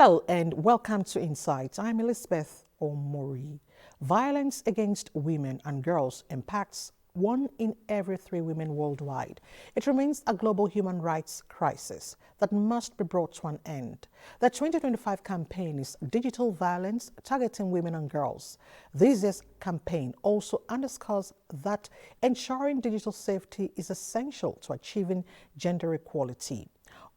Hello and welcome to Insights. I'm Elizabeth Omori. Violence against women and girls impacts 1 in every 3 women worldwide. It remains a global human rights crisis that must be brought to an end. The 2025 campaign is Digital Violence Targeting Women and Girls. This year's campaign also underscores that ensuring digital safety is essential to achieving gender equality.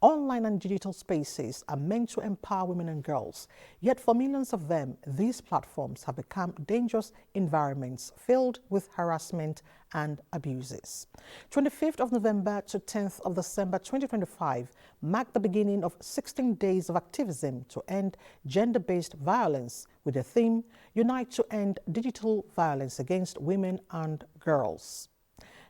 Online and digital spaces are meant to empower women and girls, yet for millions of them, these platforms have become dangerous environments filled with harassment and abuses. 25th of November to 10th of December 2025 marked the beginning of 16 days of activism to end gender-based violence with the theme, Unite to End Digital Violence Against Women and Girls.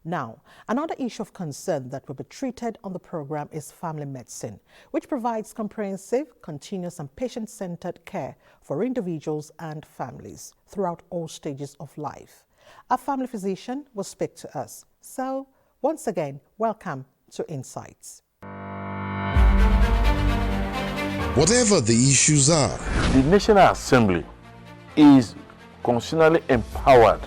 Now, another issue of concern that will be treated on the program is family medicine, which provides comprehensive, continuous and patient-centered care for individuals and families throughout all stages of life. A family physician will speak to us. So, once again, welcome to Insights. Whatever the issues are, the National Assembly is constitutionally empowered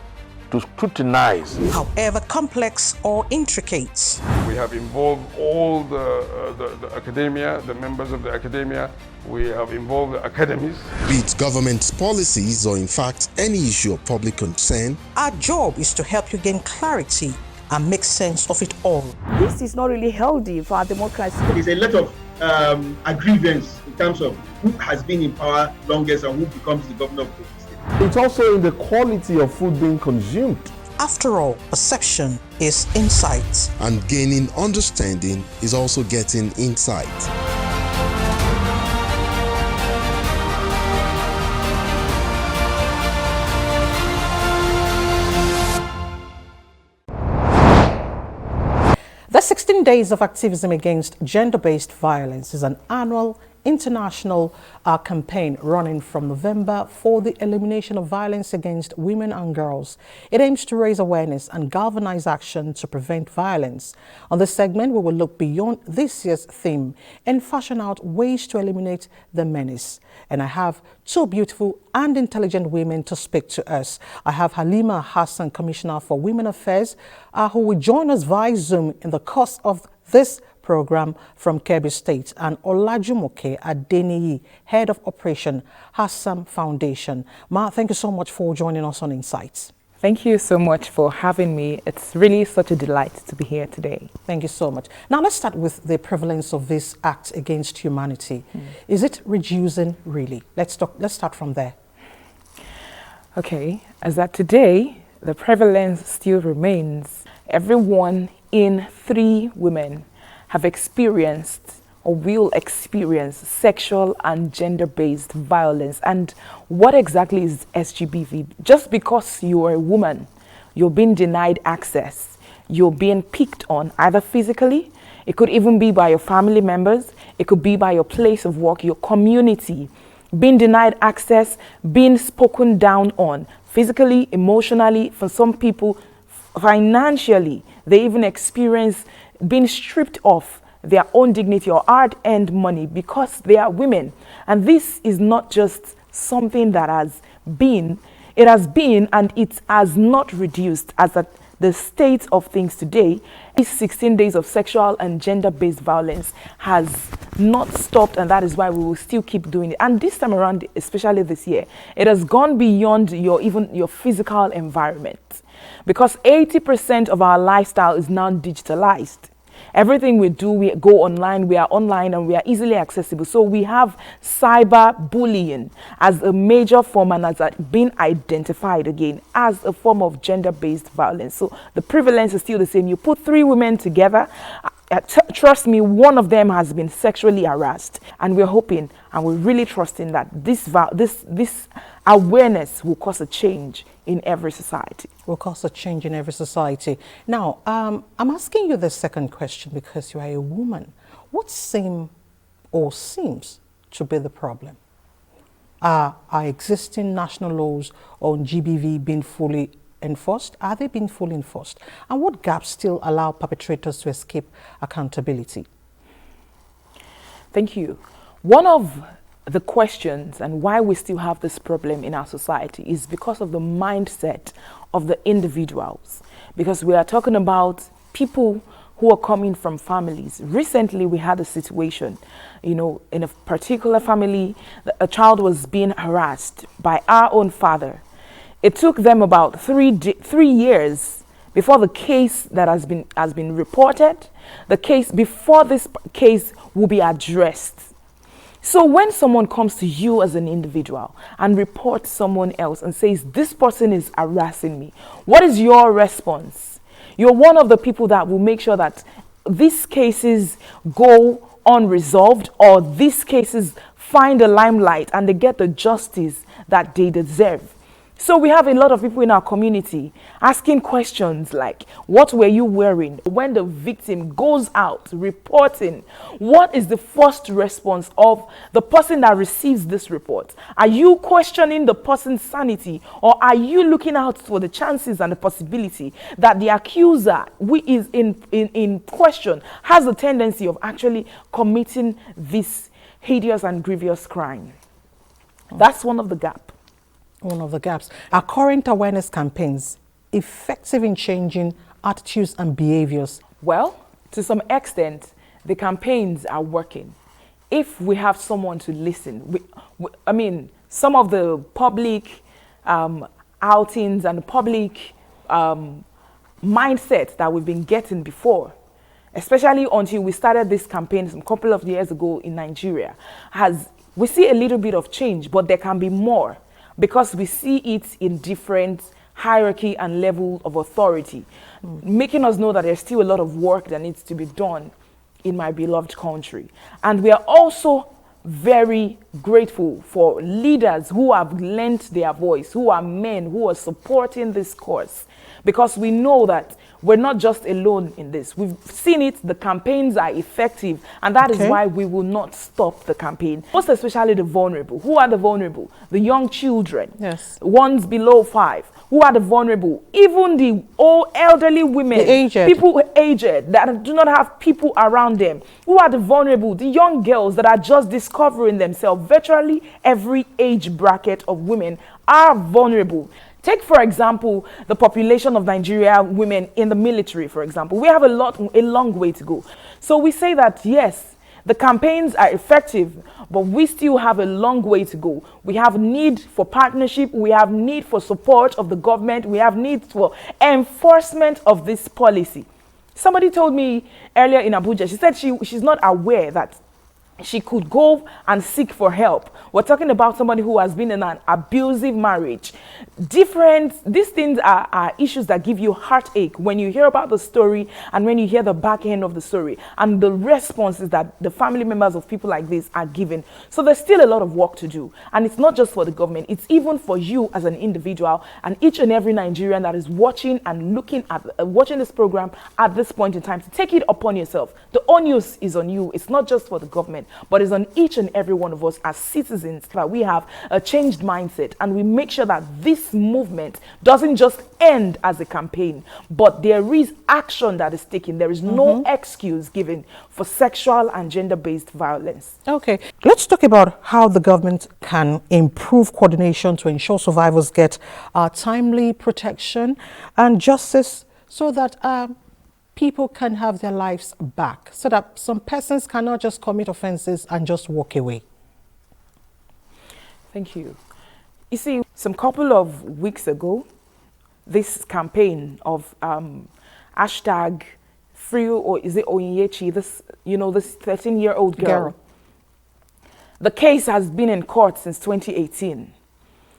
to scrutinize, however complex or intricate. We have involved all the academia, the members of the academia. We have involved the academies. Be it government policies or in fact any issue of public concern. Our job is to help you gain clarity and make sense of it all. This is not really healthy for our democracy. There's a lot of aggrievance in terms of who has been in power longest and who becomes the governor of the state. It's also in the quality of food being consumed. After all, perception is insight. And gaining understanding is also getting insight. The 16 Days of Activism Against Gender-Based Violence is an annual international campaign running from November for the elimination of violence against women and girls. It aims to raise awareness and galvanize action to prevent violence. On this segment, we will look beyond this year's theme and fashion out ways to eliminate the menace. And I have 2 beautiful and intelligent women to speak to us. I have Halima Hassan, Commissioner for Women Affairs, who will join us via Zoom in the course of this program from Kebbi State, and Olajumoke Adeniyi, Head of Operation, Hassan Foundation. Ma, thank you so much for joining us on Insights. Thank you so much for having me. It's really such a delight to be here today. Thank you so much. Now let's start with the prevalence of this act against humanity. Is it reducing really? Let's start from there. Okay, as at today, the prevalence still remains. Every 1 in 3 women have experienced or will experience sexual and gender-based violence. And what exactly is SGBV? Just because you're a woman, you're being denied access, you're being picked on either physically, it could even be by your family members, it could be by your place of work, your community, being denied access, being spoken down on, physically, emotionally, for some people, financially. They even experience being stripped of their own dignity or hard-earned money because they are women. And this is not just something that has been, it has been and it has not reduced as at the state of things today. These 16 days of sexual and gender-based violence has not stopped, and that is why we will still keep doing it. And this time around, especially this year, it has gone beyond even your physical environment, because 80% of our lifestyle is now digitalized. Everything we do, we go online, we are online and we are easily accessible. So we have cyber bullying as a major form and has been identified again as a form of gender-based violence. So the prevalence is still the same. You put 3 women together, trust me, one of them has been sexually harassed. And we're hoping and we're really trusting that this awareness will cause a change in every society. Will cause a change in every society. Now, I'm asking you the second question because you are a woman. What seems to be the problem? Are existing national laws on GBV being fully enforced? Are they being fully enforced? And what gaps still allow perpetrators to escape accountability? Thank you. One of the questions and why we still have this problem in our society is because of the mindset of the individuals. Because we are talking about people who are coming from families. Recently, we had a situation, in a particular family, a child was being harassed by our own father. It took them about 3 years before the case that has been reported, before this case will be addressed. So when someone comes to you as an individual and reports someone else and says, this person is harassing me, what is your response? You're one of the people that will make sure that these cases go unresolved, or these cases find the limelight and they get the justice that they deserve. So we have a lot of people in our community asking questions like, what were you wearing? When the victim goes out reporting, what is the first response of the person that receives this report? Are you questioning the person's sanity, or are you looking out for the chances and the possibility that the accuser who is in question has a tendency of actually committing this hideous and grievous crime? That's one of the gaps. One of the gaps. Are current awareness campaigns effective in changing attitudes and behaviors? Well, to some extent, the campaigns are working. If we have someone to listen, some of the public outings and the public mindset that we've been getting before, especially until we started this campaign a couple of years ago in Nigeria, we see a little bit of change, but there can be more, because we see it in different hierarchy and level of authority, making us know that there's still a lot of work that needs to be done in my beloved country. And we are also very grateful for leaders who have lent their voice, who are men, who are supporting this cause, because we know that we're not just alone in this. We've seen it, the campaigns are effective, and that is why we will not stop the campaign. Most especially the vulnerable. Who are the vulnerable? The young children, ones below 5. Who are the vulnerable? Even the old elderly women, the aged. People aged that do not have people around them. Who are the vulnerable? The young girls that are just discovering themselves. Virtually every age bracket of women are vulnerable. Take, for example, the population of Nigeria women in the military, for example. We have a long way to go. So we say that, yes, the campaigns are effective, but we still have a long way to go. We have need for partnership. We have need for support of the government. We have need for enforcement of this policy. Somebody told me earlier in Abuja, she said she's not aware that she could go and seek for help. We're talking about somebody who has been in an abusive marriage. These things are issues that give you heartache when you hear about the story and when you hear the back end of the story and the responses that the family members of people like this are given. So there's still a lot of work to do. And it's not just for the government, it's even for you as an individual and each and every Nigerian that is watching and looking at watching this program at this point in time to take it upon yourself. The onus is on you. It's not just for the government, but it's on each and every one of us as citizens that we have a changed mindset and we make sure that this movement doesn't just end as a campaign, but there is action that is taken. There is no excuse given for sexual and gender-based violence. Okay, let's talk about how the government can improve coordination to ensure survivors get timely protection and justice so that people can have their lives back, so that some persons cannot just commit offenses and just walk away. Thank you. You see, some couple of weeks ago, this campaign of hashtag free, or is it Onyechi, this 13-year-old girl. The case has been in court since 2018.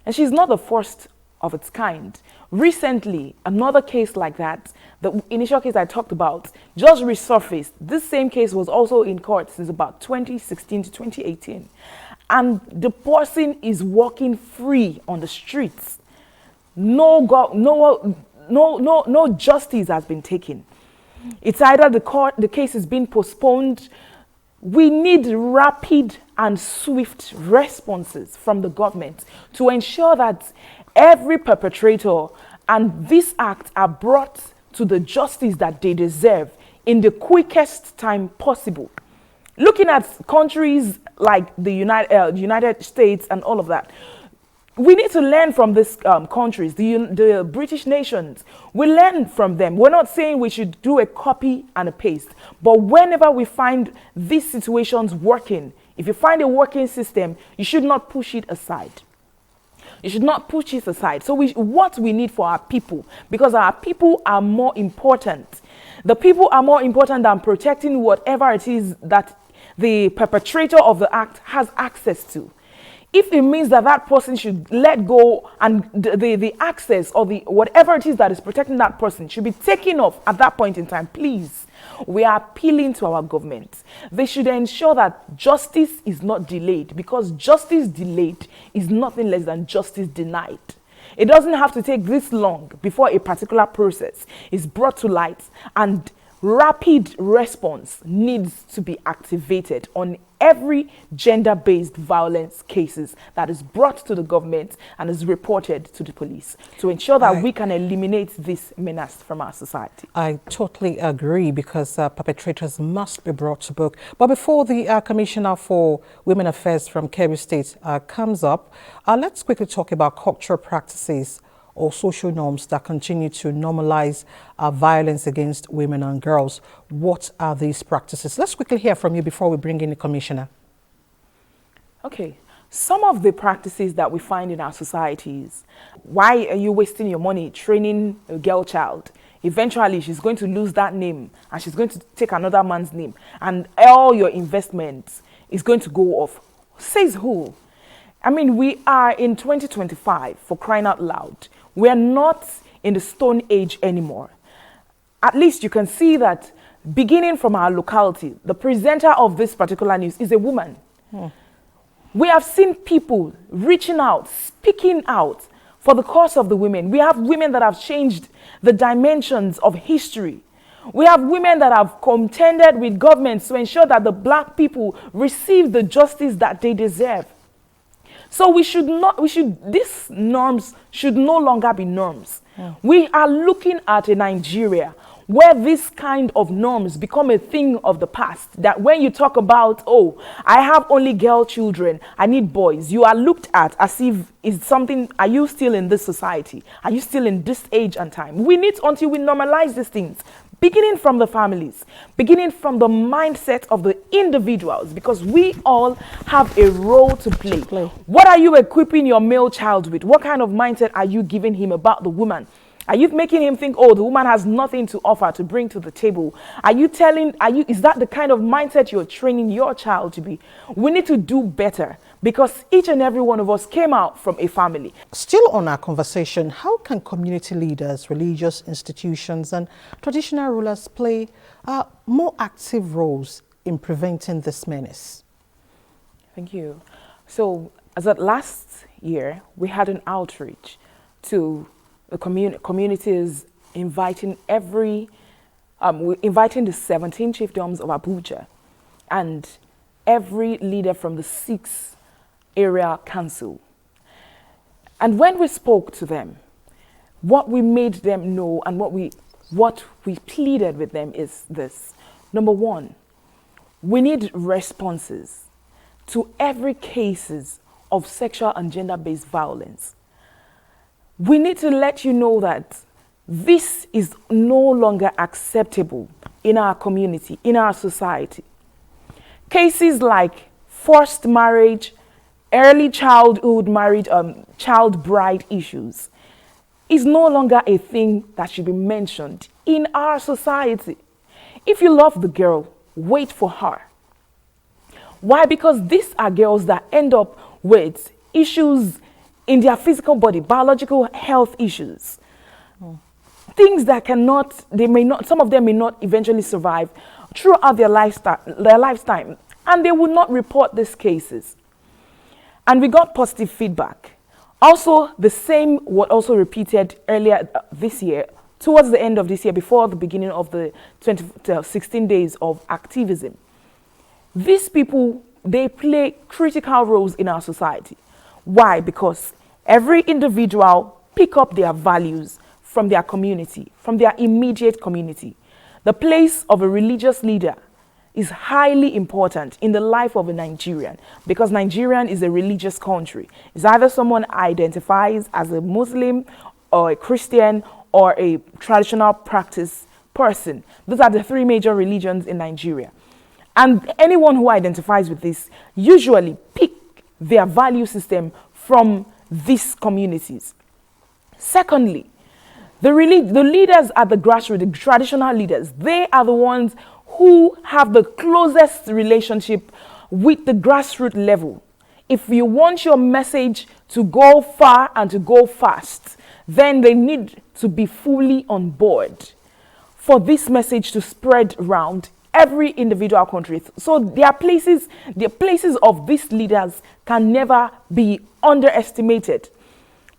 And she's not the first of its kind. Recently, another case like that, the initial case I talked about, just resurfaced. This same case was also in court since about 2016 to 2018. And the person is walking free on the streets. No justice has been taken. It's either the case is being postponed. We need rapid and swift responses from the government to ensure that every perpetrator and this act are brought to the justice that they deserve in the quickest time possible. Looking at countries like the United States and all of that, we need to learn from these countries, the British nations. We learn from them. We're not saying we should do a copy and a paste, but whenever we find these situations working, if you find a working system, you should not push it aside. You should not push it aside. So what we need for our people, because our people are more important. The people are more important than protecting whatever it is that the perpetrator of the act has access to. If it means that that person should let go and the access or the whatever it is that is protecting that person should be taken off at that point in time, please, we are appealing to our government. They should ensure that justice is not delayed, because justice delayed is nothing less than justice denied. It doesn't have to take this long before a particular process is brought to light, and rapid response needs to be activated on every gender-based violence cases that is brought to the government and is reported to the police to ensure that we can eliminate this menace from our society. I totally agree, because perpetrators must be brought to book. But before the Commissioner for Women Affairs from Kebbi State comes up, let's quickly talk about cultural practices or social norms that continue to normalize violence against women and girls. What are these practices? Let's quickly hear from you before we bring in the Commissioner. Okay, some of the practices that we find in our societies: why are you wasting your money training a girl child? Eventually, she's going to lose that name and she's going to take another man's name, and all your investments is going to go off. Says who? I mean, we are in 2025, for crying out loud. We are not in the Stone Age anymore. At least you can see that beginning from our locality, the presenter of this particular news is a woman. We have seen people reaching out, speaking out for the cause of the women. We have women that have changed the dimensions of history. We have women that have contended with governments to ensure that the black people receive the justice that they deserve. So these norms should no longer be norms. We are looking at a Nigeria where this kind of norms become a thing of the past. That when you talk about, oh, I have only girl children, I need boys, you are looked at as if it's something, are you still in this society? Are you still in this age and time? We need, until we normalize these things, beginning from the families, beginning from the mindset of the individuals, because we all have a role to play. What are you equipping your male child with? What kind of mindset are you giving him about the woman? Are you making him think, oh, the woman has nothing to offer to bring to the table? Is that the kind of mindset you're training your child to be? We need to do better, because each and every one of us came out from a family. Still on our conversation, how can community leaders, religious institutions, and traditional rulers play more active roles in preventing this menace? Thank you. So, as of last year, we had an outreach to the communities, inviting inviting the 17 chiefdoms of Abuja and every leader from the 6 area council. And when we spoke to them, what we made them know and what we pleaded with them is this. Number one, we need responses to every cases of sexual and gender-based violence. We need to let you know that this is no longer acceptable in our community, in our society. Cases like forced marriage, early childhood marriage, child bride issues is no longer a thing that should be mentioned in our society. If you love the girl, wait for her. Why? Because these are girls that end up with issues in their physical body, biological health issues. Things that some of them may not eventually survive throughout their lifetime, and they will not report these cases. And we got positive feedback. Also, the same was also repeated earlier this year, towards the end of this year, before the beginning of the 16 days of activism. These people, they play critical roles in our society. Why? Because every individual pick up their values from their community, from their immediate community. The place of a religious leader is highly important in the life of a Nigerian, because Nigerian is a religious country. It's either someone identifies as a Muslim or a Christian or a traditional practice person. Those are the three major religions in Nigeria. And anyone who identifies with this usually pick their value system from these communities. Secondly, the leaders at the grassroots, the traditional leaders, they are the ones who have the closest relationship with the grassroots level. If you want your message to go far and to go fast, then they need to be fully on board for this message to spread around every individual country. So the places of these leaders can never be underestimated.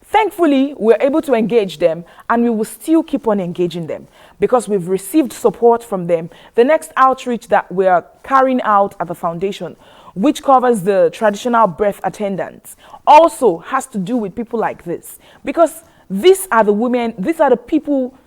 Thankfully, we're able to engage them, and we will still keep on engaging them because we've received support from them. The next outreach that we are carrying out at the foundation, which covers the traditional birth attendants, also has to do with people like this, because these are the women, these are the people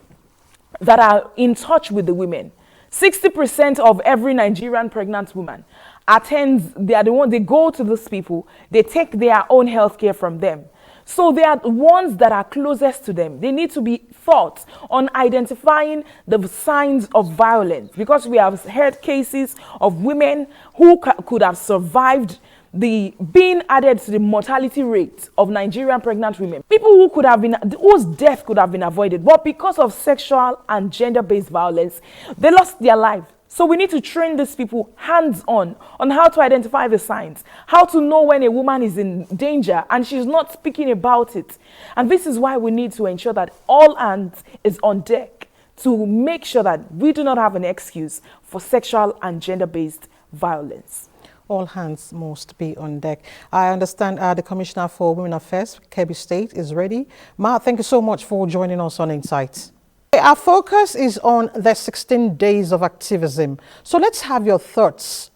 that are in touch with the women. 60% of every Nigerian pregnant woman attends, they are the ones, they go to these people, they take their own health care from them. So they are the ones that are closest to them. They need to be taught on identifying the signs of violence, because we have heard cases of women who could have survived the being added to the mortality rate of Nigerian pregnant women. People who could have been, whose death could have been avoided, but because of sexual and gender-based violence, they lost their life. So we need to train these people hands-on on how to identify the signs, how to know when a woman is in danger and she's not speaking about it. And this is why we need to ensure that all hands is on deck to make sure that we do not have an excuse for sexual and gender-based violence. All hands must be on deck. I understand the Commissioner for Women Affairs, Kebbi State, is ready. Ma, thank you so much for joining us on Insights. Our focus is on the 16 days of activism. So let's have your thoughts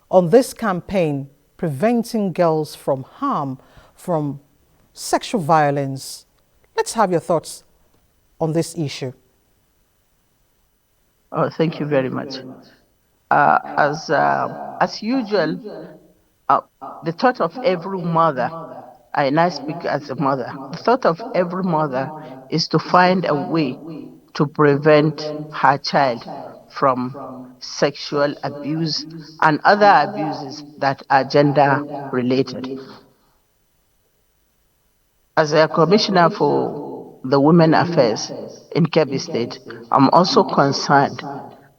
on this campaign, preventing girls from harm, from sexual violence. Let's have your thoughts on this issue. Oh, thank you very much. As usual, the thought of every mother, and I speak as a mother, the thought of every mother is to find a way to prevent her child from sexual abuse and other abuses that are gender related. As a commissioner for the Women Affairs in Kebbi State, I'm also concerned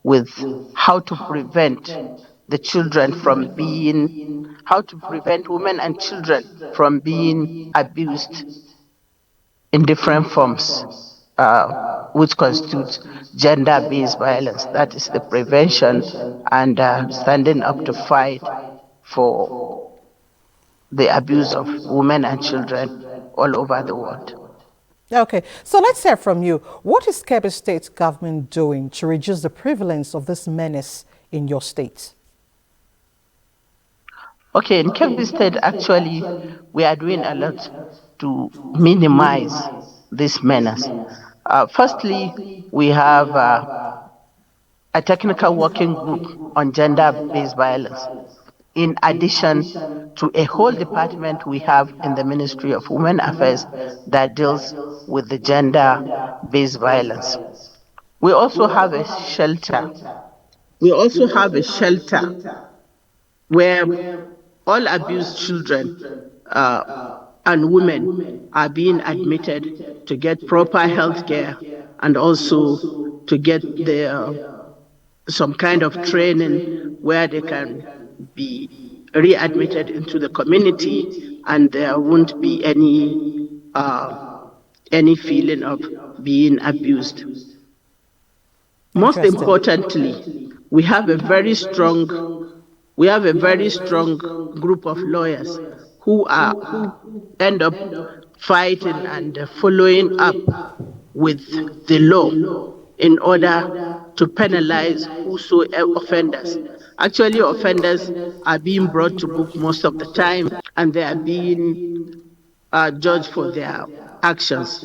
with how to prevent the children from being, how to prevent women and children from being abused in different forms, which constitute gender-based violence. That is the prevention and standing up to fight for the abuse of women and children all over the world. Okay, so let's hear from you. What is Kebbi State government doing to reduce the prevalence of this menace in your state? Okay, in Kebbi State, actually, we are doing a lot to minimize this menace. Firstly, we have a technical working group on gender-based violence, in addition to a whole department we have in the Ministry of Women Affairs that deals with the gender-based violence. We also have a shelter. We also have a shelter where all abused children and women are being admitted to get proper health care and also to get some kind of training where they can be readmitted into the community and there won't be any feeling of being abused. Most importantly, we have a very strong group of lawyers who end up fighting and following up with the law in order to penalize whosoever offenders. Actually, offenders are being brought to book most of the time, and they are being judged for their actions.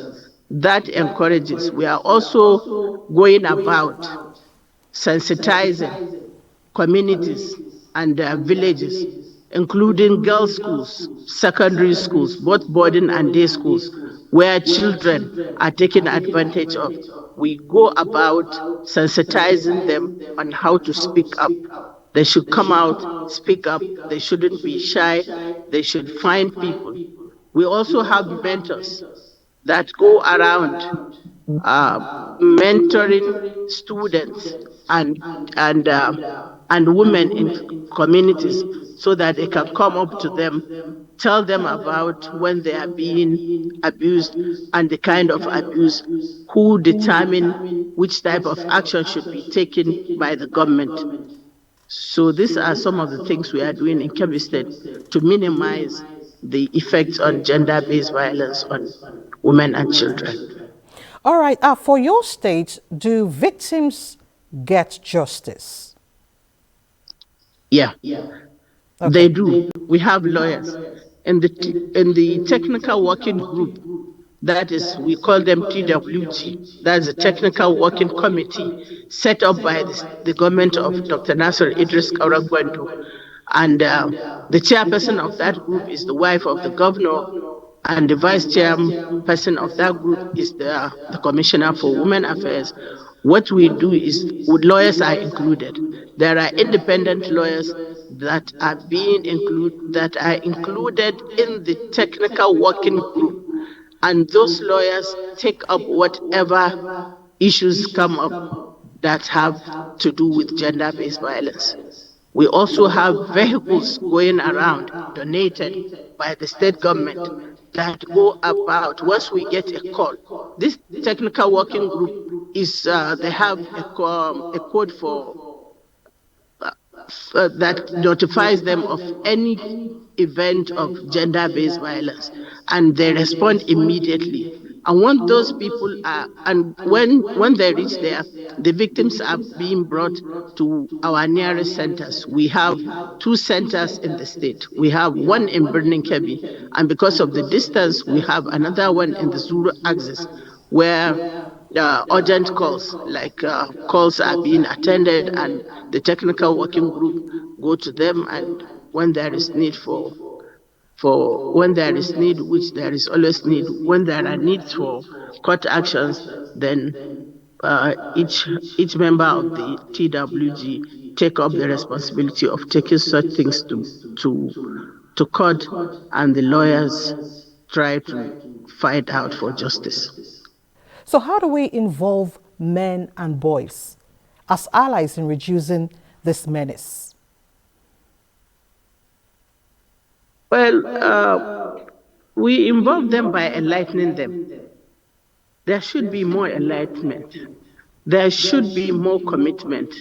That encourages. We are also going about sensitizing communities and villages, including girls' schools, secondary schools, both boarding and day schools, where children are taken advantage of. We go about sensitizing them on how to speak up. They should come out, speak up. They shouldn't be shy. They should find people. We also have mentors that go around uh, mentoring students and and uh, and women in communities so that they can come up to them, tell them about when they are being abused and the kind of abuse, who determine which type of action should be taken by the government. So these are some of the things we are doing in Kebbi State to minimize the effects on gender-based violence on women and children. All right, for your state, do victims get justice? Yeah, Okay. they do. We have lawyers. In the technical working group, that is, we call them TWG, that's a technical working committee set up by the government of Dr. Nasser Idris Kauragwendo. And the chairperson of that group is the wife of the governor, and the vice chairperson of that group is the commissioner for women affairs. What we do is, lawyers are included. There are independent lawyers that are included in the technical working group, and those lawyers take up whatever issues come up that have to do with gender-based violence. We also have vehicles going around donated by the state government that go about once we get a call. This technical working group is, they have a code for that notifies them of any event of gender-based violence, and they respond immediately. And when those people are, and when they reach there, the victims are being brought to our nearest centers. We have 2 centers in the state. We have one in Birnin Kebbi, and because of the distance, we have another one in the Zulu axis, where urgent calls, like calls are being attended, and the technical working group go to them, and when there is need when there is need, which there is always need, when there are needs for court actions, then each member of the TWG take up the responsibility of taking such things to court, and the lawyers try to fight out for justice. So how do we involve men and boys as allies in reducing this menace? Well, we involve them by enlightening them. There should be more enlightenment. There should be more commitment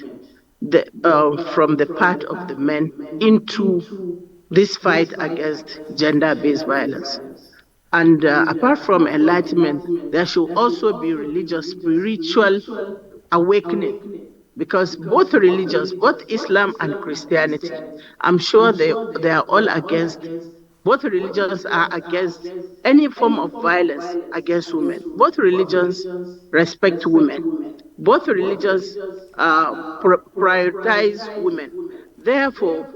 from the part of the men into this fight against gender-based violence. And apart from enlightenment, there should also be religious, spiritual awakening, because both religions, both Islam and Christianity, I'm sure they are all against, both religions are against any form of violence against women. Both religions respect women. Both religions prioritize women. Therefore,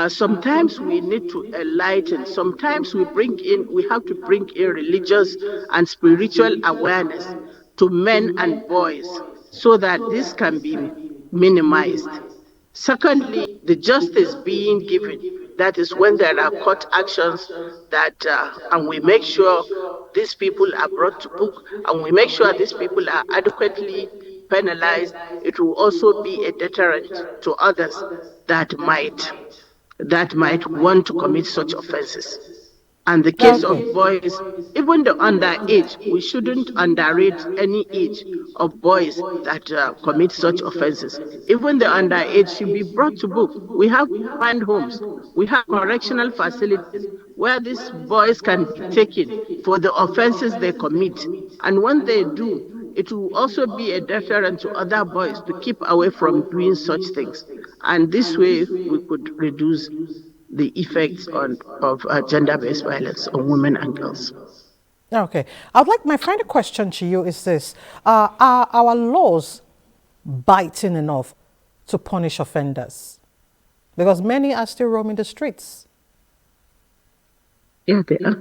sometimes we need to enlighten. Sometimes we have to bring in religious and spiritual awareness to men and boys so that this can be minimized. Secondly, the justice being given. That is when there are court actions and we make sure these people are brought to book, and we make sure these people are adequately penalized. It will also be a deterrent to others that might want to commit such offenses. And the case of boys, even the underage, we shouldn't underrate any age of boys that commit such offenses. Even the underage should be brought to book. We have remand homes, we have correctional facilities where these boys can be taken for the offenses they commit. And when they do, it will also be a deterrent to other boys to keep away from doing such things. And this way, we could reduce the effects of gender-based violence on women and girls. Okay. I would like, my final question to you is this. Are our laws biting enough to punish offenders? Because many are still roaming the streets. Yeah, they are.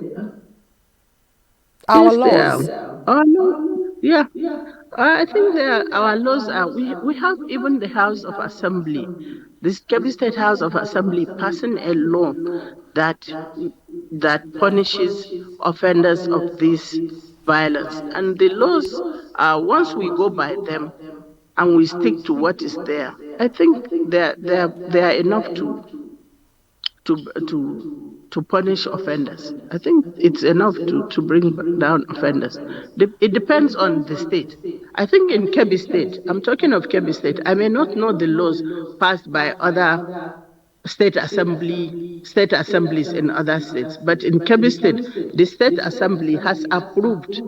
Our Yes, they laws. are. Our laws, yeah. I think our laws are. We have even the House of Assembly, this Kebbi State House of Assembly, passing a law that punishes offenders of this violence. And the laws, once we go by them and we stick to what is there, I think they are enough to to to punish offenders. I think it's enough to bring down offenders. It depends on the state. I think in Kebbi State, I'm talking of Kebbi State, I may not know the laws passed by other state assemblies in other states, but in Kebbi State, the state assembly has approved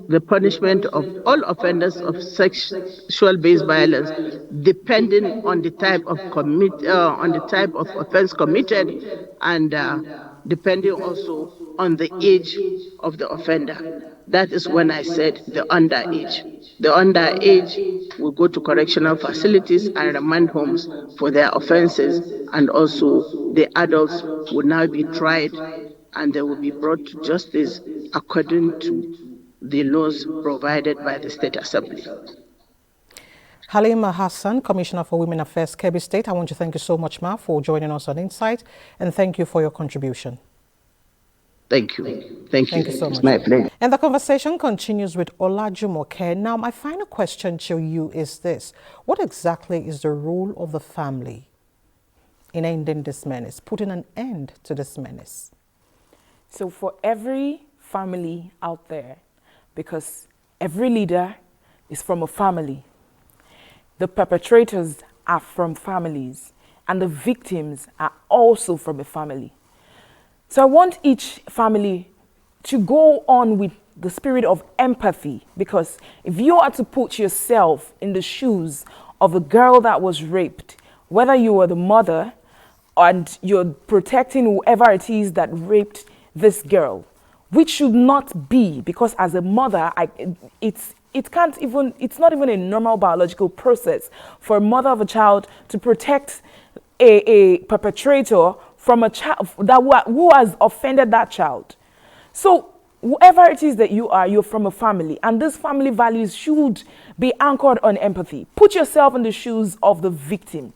the punishment of all offenders of sexual-based violence, depending on the type of offense committed, and depending also on the age of the offender. That is when I said the underage. The underage will go to correctional facilities and remand homes for their offenses, and also the adults will now be tried and they will be brought to justice according to the laws provided by the State Assembly. Halima Hassan, Commissioner for Women Affairs, Kebbi State. I want to thank you so much, Ma, for joining us on Insight, and thank you for your contribution. Thank you. Thank you so much. It's my pleasure. And the conversation continues with Olajumoke. Now, my final question to you is this. What exactly is the role of the family in ending this menace, putting an end to this menace? So for every family out there, because every leader is from a family, the perpetrators are from families, and the victims are also from a family. So I want each family to go on with the spirit of empathy, because if you are to put yourself in the shoes of a girl that was raped, whether you were the mother and you're protecting whoever it is that raped this girl, which should not be, because as a mother, it's not even a normal biological process for a mother of a child to protect a perpetrator from a child who has offended that child. So whoever it is that you're from a family, and these family values should be anchored on empathy. Put yourself in the shoes of the victim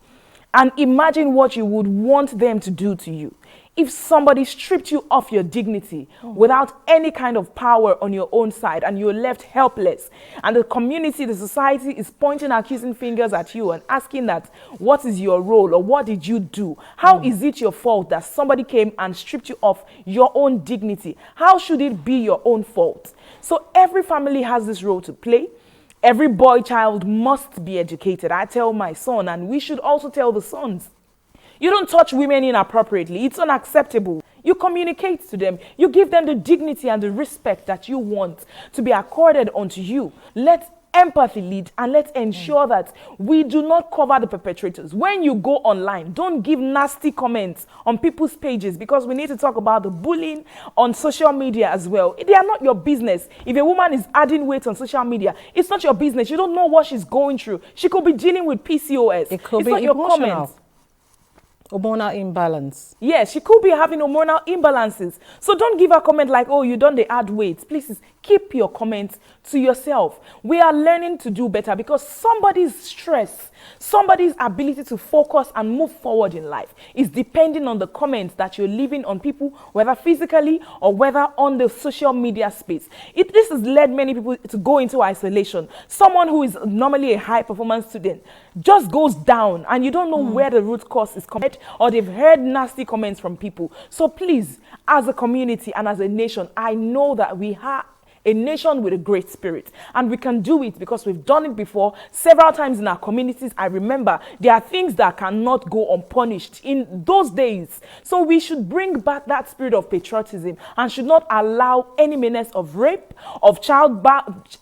and imagine what you would want them to do to you. If somebody stripped you of your dignity without any kind of power on your own side, and you're left helpless, and the community, the society is pointing accusing fingers at you and asking that, what is your role, or what did you do? How is it your fault that somebody came and stripped you of your own dignity? How should it be your own fault? So every family has this role to play. Every boy child must be educated. I tell my son, and we should also tell the sons, you don't touch women inappropriately. It's unacceptable. You communicate to them. You give them the dignity and the respect that you want to be accorded unto you. Let empathy lead, and let's ensure that we do not cover the perpetrators. When you go online, don't give nasty comments on people's pages, because we need to talk about the bullying on social media as well. They are not your business. If a woman is adding weight on social media, it's not your business. You don't know what she's going through. She could be dealing with PCOS. It could it's be not your comment. Hormonal imbalance. Yes, she could be having hormonal imbalances. So don't give a comment like, oh, you don't add weight. Please keep your comments to yourself. We are learning to do better, because somebody's stress, somebody's ability to focus and move forward in life is depending on the comments that you're leaving on people, whether physically or whether on the social media space. This has led many people to go into isolation. Someone who is normally a high performance student just goes down, and you don't know where the root cause is coming, or they've heard nasty comments from people. So please, as a community and as a nation, I know that we have a nation with a great spirit, and we can do it because we've done it before several times in our communities. I remember there are things that cannot go unpunished in those days. So we should bring back that spirit of patriotism and should not allow any menace of rape, of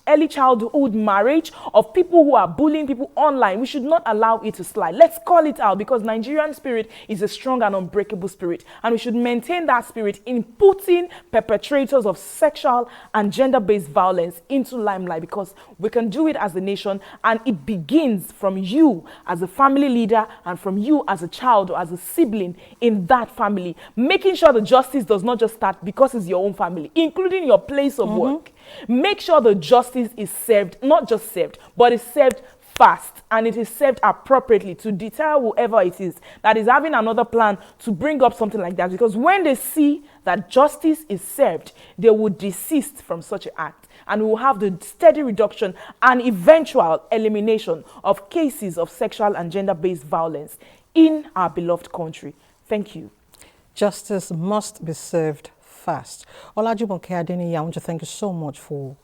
early childhood marriage, of people who are bullying people online. We should not allow it to slide. Let's call it out, because Nigerian spirit is a strong and unbreakable spirit, and we should maintain that spirit in putting perpetrators of sexual and gender gender-based violence into limelight, because we can do it as a nation, and it begins from you as a family leader and from you as a child or as a sibling in that family, making sure the justice does not just start because it's your own family, including your place of work. Make sure the justice is served, not just served, but is served fast, and it is served appropriately to deter whoever it is that is having another plan to bring up something like that. Because when they see that justice is served, they will desist from such an act, and we will have the steady reduction and eventual elimination of cases of sexual and gender-based violence in our beloved country. Thank you. Justice must be served fast. Olajumoke Adeniyi, I want to thank you so much for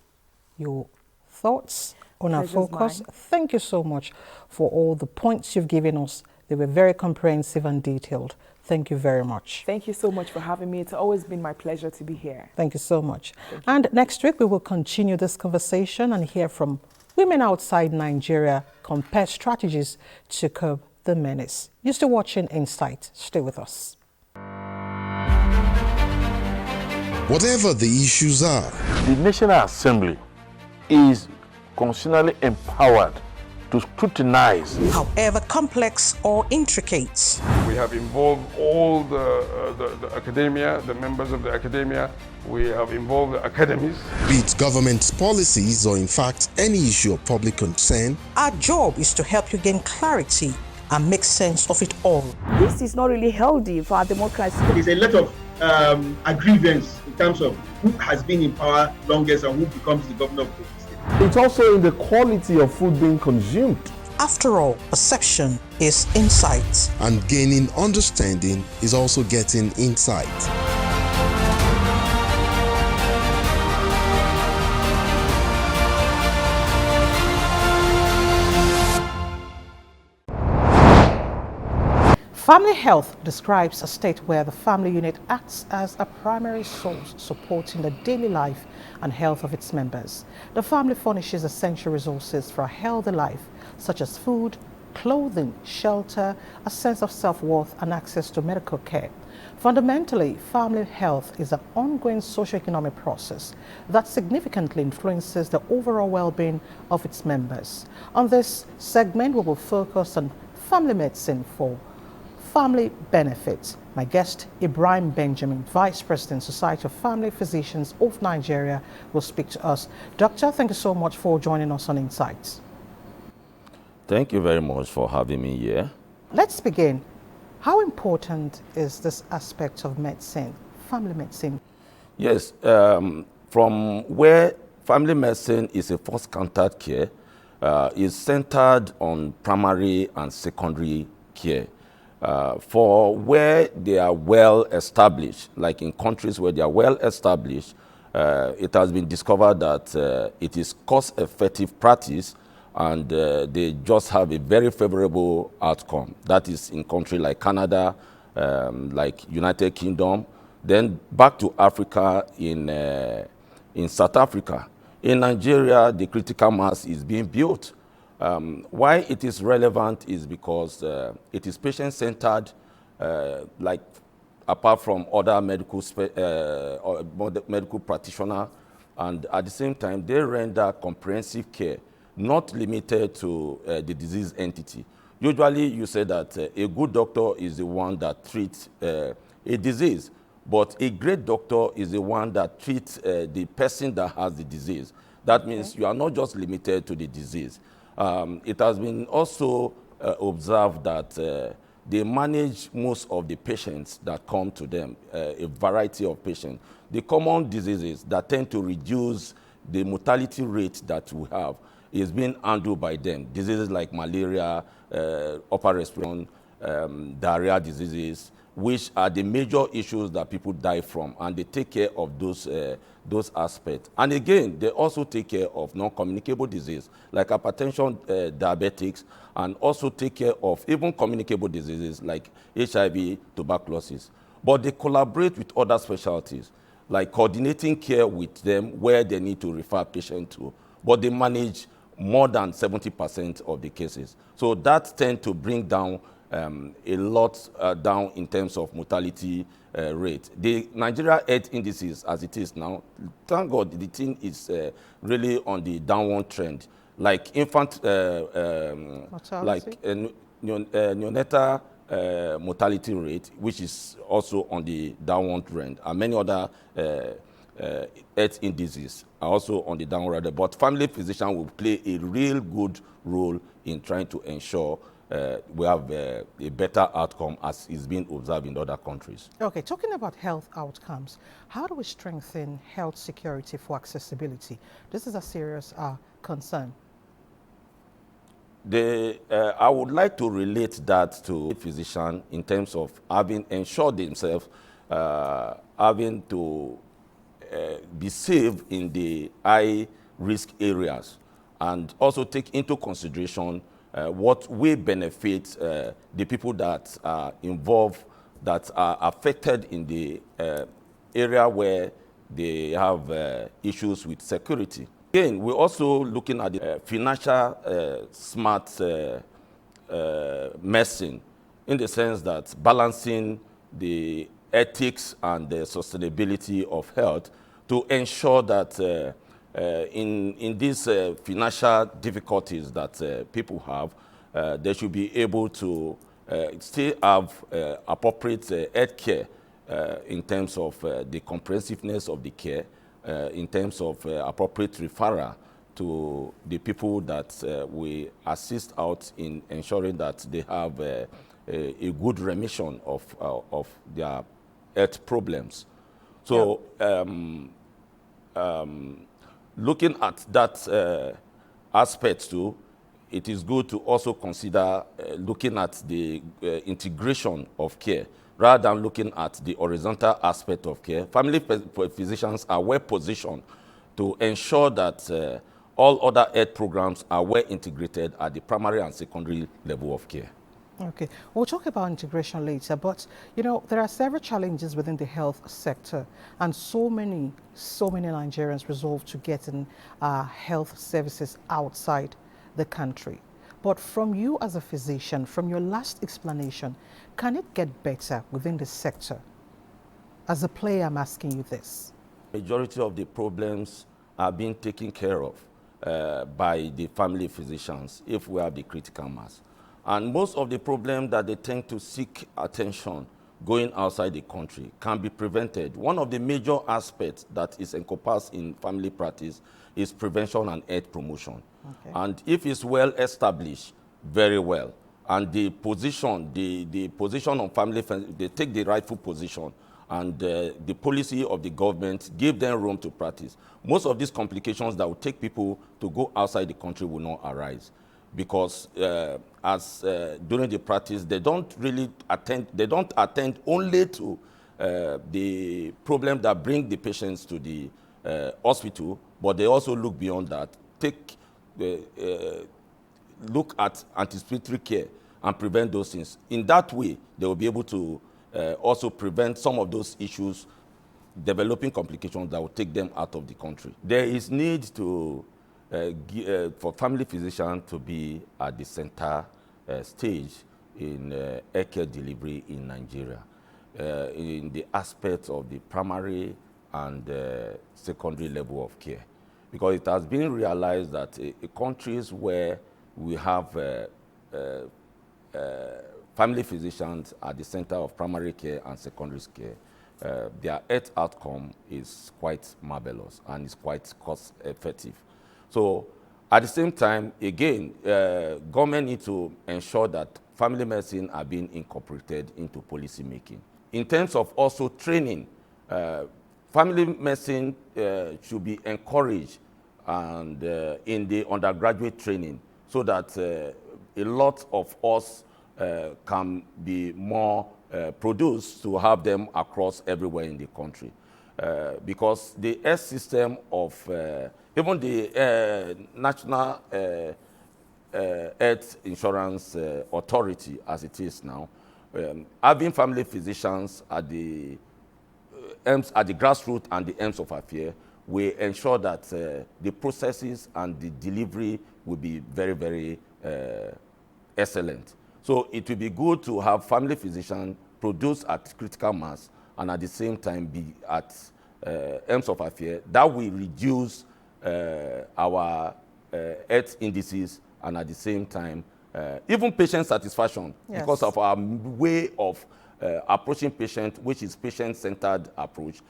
your thoughts on our focus. Thank you so much for all the points you've given us. They were very comprehensive and detailed. Thank you very much. Thank you so much for having me. It's always been my pleasure to be here. Thank you so much. And next week, we will continue this conversation and hear from women outside Nigeria compare strategies to curb the menace. You're still watching Insight. Stay with us. Whatever the issues are, The National Assembly is constitutionally empowered to scrutinize. However complex or intricate, We have involved all the academia, the members of the academia. We have involved the academies. be it government policies or in fact any issue of public concern, our job is to help you gain clarity and make sense of it all. This is not really healthy for our democracy. There's a lot of aggrievance in terms of who has been in power longest and who becomes the governor of the state. It's also in the quality of food being consumed. After all, perception is insight. and gaining understanding is also getting insight. Family health describes a state where the family unit acts as a primary source supporting the daily life and health of its members. The family furnishes essential resources for a healthy life, such as food, clothing, shelter, a sense of self-worth, and access to medical care. Fundamentally, family health is an ongoing socio-economic process that significantly influences the overall well-being of its members. On this segment, we will focus on family medicine for family benefits. My guest, Ibrahim Benjamin, Vice President, Society of Family Physicians of Nigeria, will speak to us. Doctor, thank you so much for joining us on Insights. Thank you very much for having me here. Let's begin. How important is this aspect of medicine, family medicine? Yes, from where family medicine is a first contact care, is centered on primary and secondary care. For where they are well established, like in countries where they are well established, it has been discovered that it is cost-effective practice, and they just have a very favorable outcome. That is in countries like Canada, like United Kingdom, then back to Africa in South Africa. In Nigeria, the critical mass is being built. Why it is relevant is because it is patient-centered, like apart from other medical practitioners, and at the same time, they render comprehensive care, not limited to the disease entity. Usually, you say that a good doctor is the one that treats a disease, but a great doctor is the one that treats the person that has the disease. That means you are not just limited to the disease. It has been also observed that they manage most of the patients that come to them, a variety of patients. The common diseases that tend to reduce the mortality rate that we have is being handled by them. Diseases like malaria, upper respiratory, diarrhea diseases, which are the major issues that people die from, and they take care of those aspects. And again, they also take care of non-communicable disease, like hypertension, diabetics, and also take care of even communicable diseases like HIV, tuberculosis. But they collaborate with other specialties, like coordinating care with them where they need to refer patients to, but they manage more than 70% of the cases. So that tends to bring down a lot down in terms of mortality rate. The Nigeria health indices, as it is now, thank God, the thing is really on the downward trend. Like infant, neonatal mortality rate, which is also on the downward trend, and many other health indices are also on the downward trend. But family physician will play a real good role in trying to ensure we have a better outcome as is being observed in other countries. Okay, talking about health outcomes, how do we strengthen health security for accessibility? This is a serious concern. I would like to relate that to physicians in terms of having ensured themselves having to be safe in the high risk areas, and also take into consideration what will benefit the people that are involved, that are affected in the area where they have issues with security. Again, we're also looking at the financial smart medicine, in the sense that balancing the ethics and the sustainability of health to ensure that in these financial difficulties that people have, they should be able to still have appropriate health care in terms of the comprehensiveness of the care, in terms of appropriate referral to the people that we assist out in ensuring that they have a good remission of their health problems. So looking at that aspect too, it is good to also consider looking at the integration of care rather than looking at the horizontal aspect of care. Family physicians are well positioned to ensure that all other health programs are well integrated at the primary and secondary level of care. Okay, we'll talk about integration later, but you know, there are several challenges within the health sector, and so many Nigerians resolve to get in health services outside the country. But from you as a physician, from your last explanation, can it get better within the sector? As a player, I'm asking you this. Majority of the problems are being taken care of by the family physicians if we have the critical mass. And most of the problems that they tend to seek attention going outside the country can be prevented. One of the major aspects that is encompassed in family practice is prevention and health promotion. Okay. And if it's well established, very well, and the position, the position of family, they take the rightful position, and the policy of the government give them room to practice, most of these complications that will take people to go outside the country will not arise. Because during the practice, they don't really attend only to the problem that bring the patients to the hospital, but they also look beyond that, look at anticipatory care and prevent those things. In that way, they will be able to also prevent some of those issues, developing complications that will take them out of the country. There is need to for family physicians to be at the center stage in healthcare delivery in Nigeria, in the aspect of the primary and secondary level of care. Because it has been realized that countries where we have family physicians at the center of primary care and secondary care, their health outcome is quite marvelous and is quite cost effective. So at the same time, again, government need to ensure that family medicine are being incorporated into policy making. In terms of also training, family medicine should be encouraged and in the undergraduate training, so that a lot of us can be more produced to have them across everywhere in the country. Because the health system of even the National Health Insurance Authority, as it is now, having family physicians at the grassroots and the ends of affairs, we ensure that the processes and the delivery will be very, very excellent. So it will be good to have family physician produce at critical mass and at the same time be at ends of affair. That will reduce our health indices and at the same time even patient satisfaction, Yes. because of our way of approaching patient, which is patient-centered approach.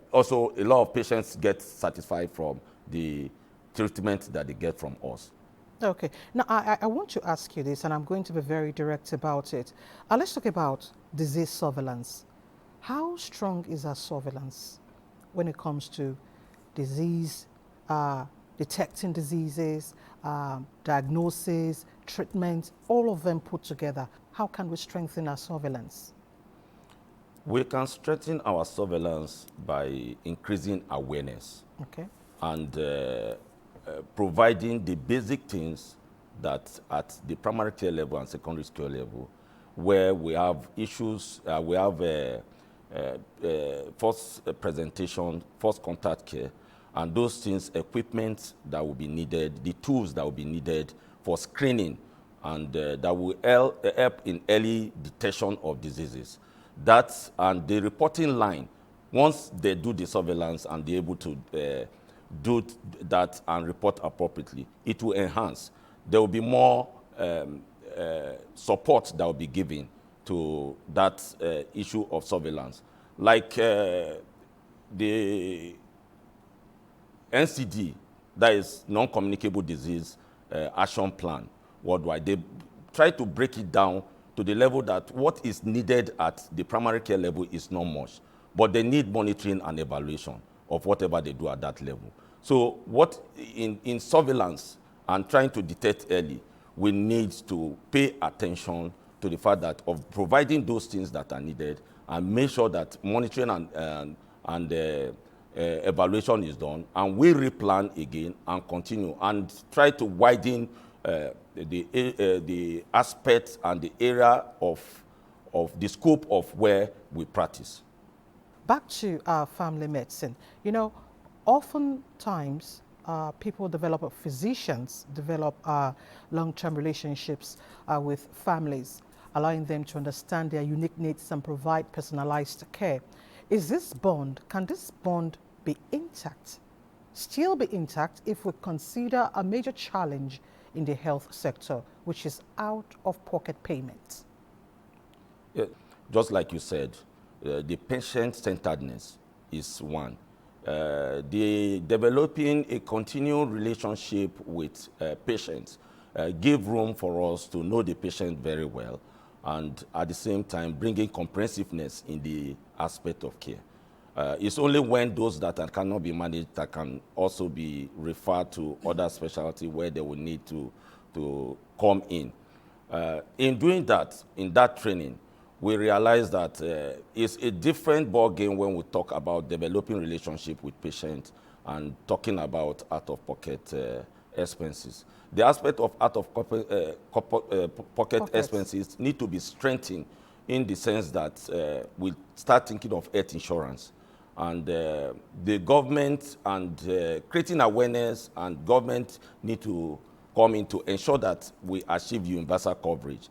Also, a lot of patients get satisfied from the treatment that they get from us. Okay. Now, I want to ask you this, and I'm going to be very direct about it. Let's talk about disease surveillance. How strong is our surveillance when it comes to disease, detecting diseases, diagnosis, treatment, all of them put together? How can we strengthen our surveillance? We can strengthen our surveillance by increasing awareness. Okay. And providing the basic things that at the primary care level and secondary care level, where we have issues, we have first presentation, first contact care, and those things, equipment that will be needed, the tools that will be needed for screening, and that will help in early detection of diseases. That and the reporting line, once they do the surveillance and they're able to do that and report appropriately, it will enhance. There will be more support that will be given to that issue of surveillance. Like the NCD, that is non-communicable disease action plan worldwide, they try to break it down to the level that what is needed at the primary care level is not much, but they need monitoring and evaluation of whatever they do at that level. So what in surveillance and trying to detect early, we need to pay attention to the fact that of providing those things that are needed and make sure that monitoring and evaluation is done, and we replan again and continue and try to widen the aspect and the area of the scope of where we practice. Back to family medicine. You know, oftentimes physicians develop long-term relationships with families, allowing them to understand their unique needs and provide personalized care. Is this bond, can this bond be intact, still be intact if we consider a major challenge in the health sector, which is out-of-pocket payments? Yeah, just like you said, the patient-centeredness is one. The developing a continual relationship with patients give room for us to know the patient very well, and at the same time bringing comprehensiveness in the aspect of care. It's only when those that cannot be managed that can also be referred to other specialty where they will need to come in. In doing that, in that training, we realize that it's a different ball game when we talk about developing relationship with patients and talking about out-of-pocket expenses. The aspect of out-of-pocket expenses need to be strengthened in the sense that we start thinking of health insurance. And the government and creating awareness, and government need to come in to ensure that we achieve universal coverage.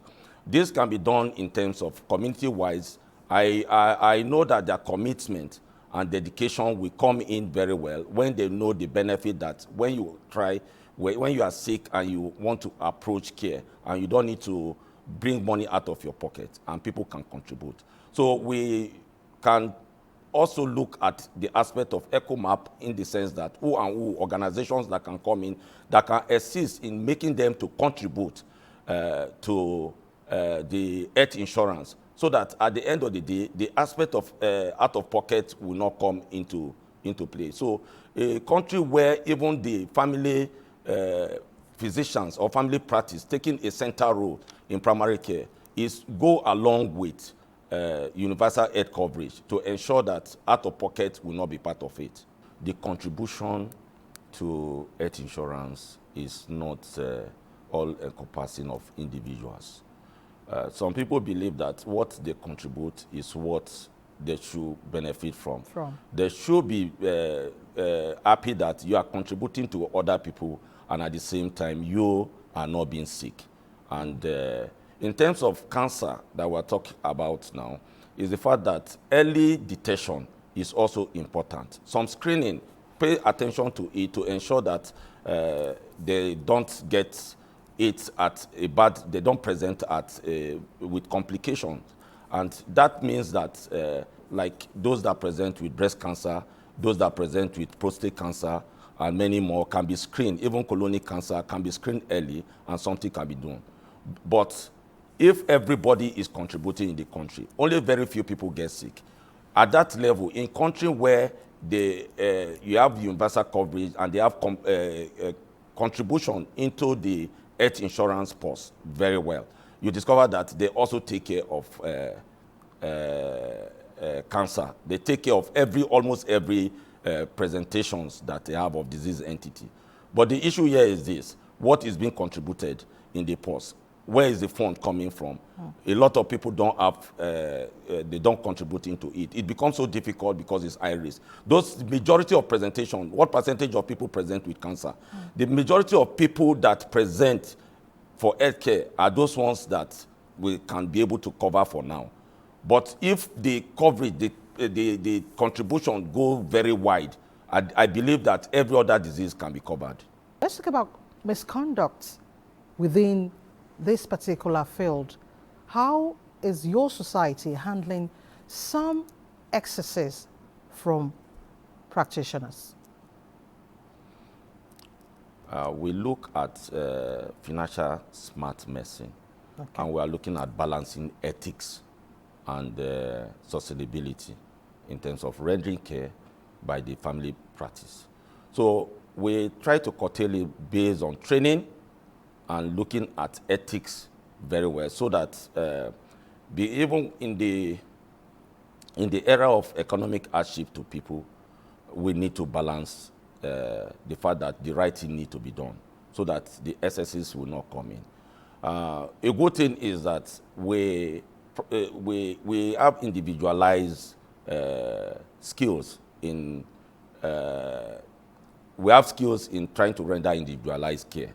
This can be done in terms of community-wise. I know that their commitment and dedication will come in very well when they know the benefit that when you are sick and you want to approach care and you don't need to bring money out of your pocket and people can contribute. So we can also look at the aspect of EcoMap in the sense that who organizations that can come in that can assist in making them to contribute to the health insurance, so that at the end of the day, the aspect of out-of-pocket will not come into play. So a country where even the family physicians or family practice taking a central role in primary care is go along with universal health coverage to ensure that out-of-pocket will not be part of it. The contribution to health insurance is not all-encompassing of individuals. Some people believe that what they contribute is what they should benefit from. They should be happy that you are contributing to other people and at the same time you are not being sick. And In terms of cancer that we're talking about now, is the fact that early detection is also important. Some screening, pay attention to it to ensure that they don't get it at a bad, they don't present at with complications. And that means that like those that present with breast cancer, those that present with prostate cancer, and many more can be screened. Even colonic cancer can be screened early and something can be done. But if everybody is contributing in the country, only very few people get sick. At that level, in country where you have universal coverage and they have contribution into the health insurance purse very well, you discover that they also take care of cancer. They take care of almost every presentations that they have of disease entity. But the issue here is this: what is being contributed in the purse? Where is the fund coming from? A lot of people don't have, they don't contribute into it. It becomes so difficult because it's high risk. Those majority of presentation, what percentage of people present with cancer? The majority of people that present for healthcare are those ones that we can be able to cover for now. But if the coverage, the contribution go very wide, I believe that every other disease can be covered. Let's talk about misconduct within this particular field. How is your society handling some excesses from practitioners? We look at financial smart medicine, and we are looking at balancing ethics and sustainability in terms of rendering care by the family practice. So we try to curtail it based on training and looking at ethics very well, so that even in the era of economic hardship to people, we need to balance the fact that the right thing needs to be done, so that the excesses will not come in. A good thing is that we have individualized skills in we have skills in trying to render individualized care.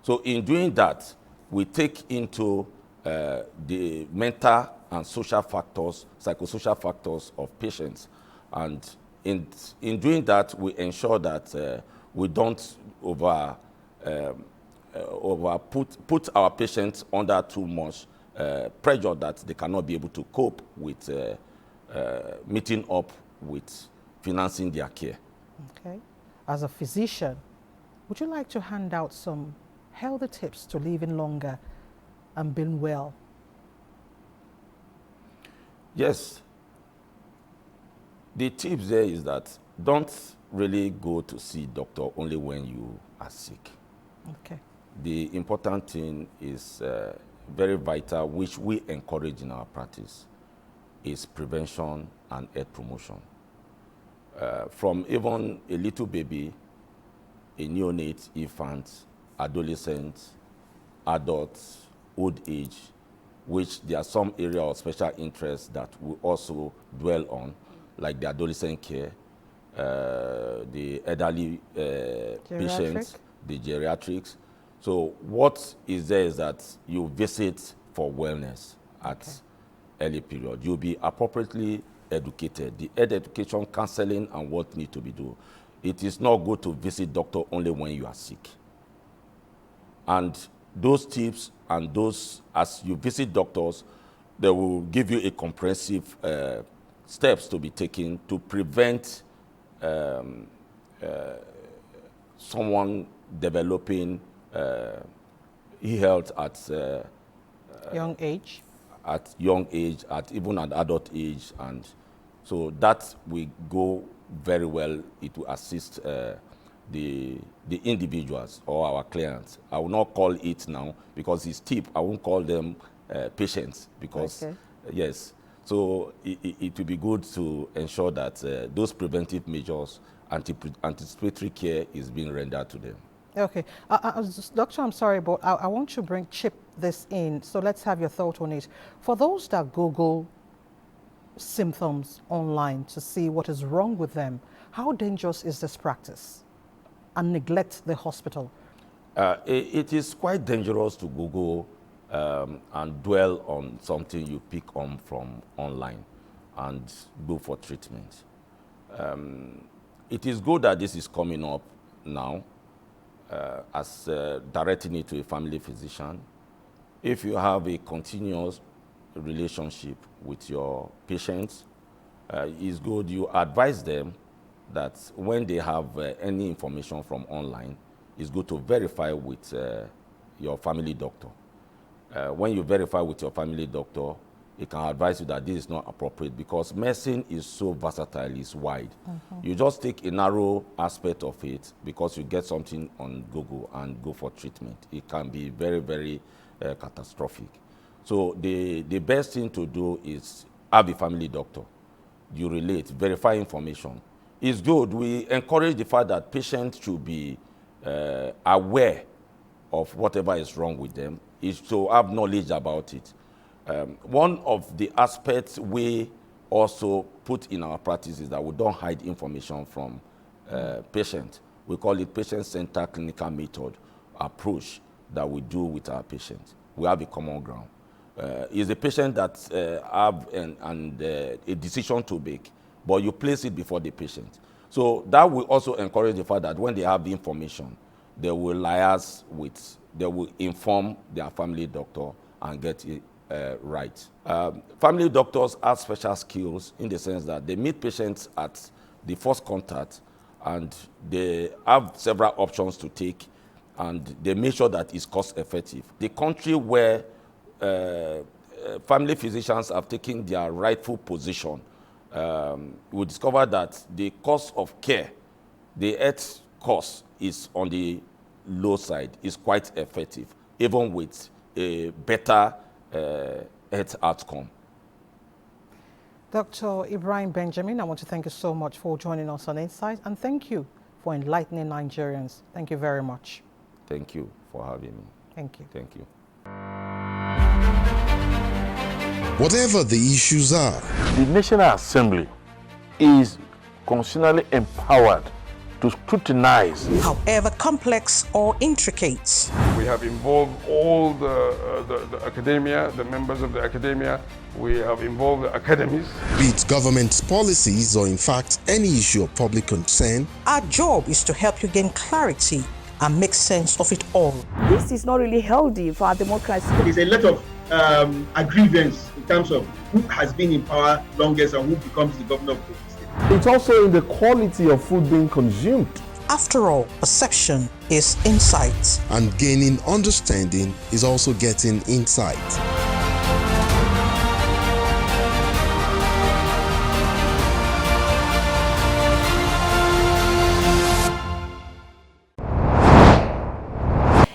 So in doing that, we take into the mental and social factors, psychosocial factors of patients. And in doing that, we ensure that we don't put our patients under too much pressure that they cannot be able to cope with meeting up with financing their care. Okay. As a physician, would you like to hand out some healthy tips to living longer and being well? Yes. The tips there is that don't really go to see doctor only when you are sick. Okay. The important thing is very vital, which we encourage in our practice, is prevention and health promotion. From even a little baby, a neonate, infant, adolescents, adults, old age, which there are some area of special interest that we also dwell on, like the adolescent care, the elderly patients, the geriatrics. So what is there is that you visit for wellness at early period. You'll be appropriately educated. The health education, counseling, and what need to be done. It is not good to visit doctor only when you are sick. And those tips and those, as you visit doctors, they will give you a comprehensive steps to be taken to prevent someone developing health at young age. At young age, at even at adult age, and so that will go very well. It will assist the individuals or our clients. I will not call it now because it's tip. I won't call them patients because yes. So it will be good to ensure that those preventive measures, anticipatory care is being rendered to them. Okay. Doctor, I'm sorry, but I want to chip this in. So let's have your thought on it. For those that Google symptoms online to see what is wrong with them, how dangerous is this practice and neglect the hospital? It is quite dangerous to Google and dwell on something you pick on from online and go for treatment. It is good that this is coming up now as directing it to a family physician. If you have a continuous relationship with your patients, it's good you advise them that when they have any information from online, it's good to verify with your family doctor. When you verify with your family doctor, it can advise you that this is not appropriate because medicine is so versatile, it's wide. You just take a narrow aspect of it because you get something on Google and go for treatment. It can be very, very catastrophic. So the best thing to do is have a family doctor. You relate, verify information. It's good. We encourage the fact that patients should be aware of whatever is wrong with them, is to have knowledge about it. One of the aspects we also put in our practice is that we don't hide information from patients. We call it patient-centered clinical method approach that we do with our patients. We have a common ground. It's the patient that have a decision to make, but you place it before the patient. So that will also encourage the fact that when they have the information, they will liaise with, they will inform their family doctor and get it right. Family doctors have special skills in the sense that they meet patients at the first contact and they have several options to take and they make sure that it's cost effective. The country where family physicians have taken their rightful position, we discover that the cost of care, the health cost is on the low side, is quite effective, even with a better health outcome. Dr. Ibrahim Benjamin, I want to thank you so much for joining us on Insight, and thank you for enlightening Nigerians. Thank you very much. Thank you for having me. Thank you. Thank you. Whatever the issues are, The National Assembly is constitutionally empowered to scrutinize, However complex or intricate, We have involved all the academia, the members of the academia. We have involved the academies. be it government's policies or in fact any issue of public concern, our job is to help you gain clarity and make sense of it all. This is not really healthy for our democracy. There's a lot of agreements in terms of who has been in power longest and who becomes the governor of the state. it's also in the quality of food being consumed. After all, perception is insight. and gaining understanding is also getting insight.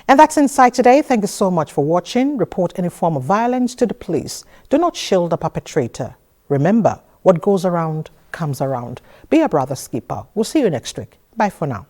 And that's Insight today. Thank you so much for watching. Report any form of violence to the police. Do not shield the perpetrator. Remember, what goes around comes around. Be a brother keeper. We'll see you next week. Bye for now.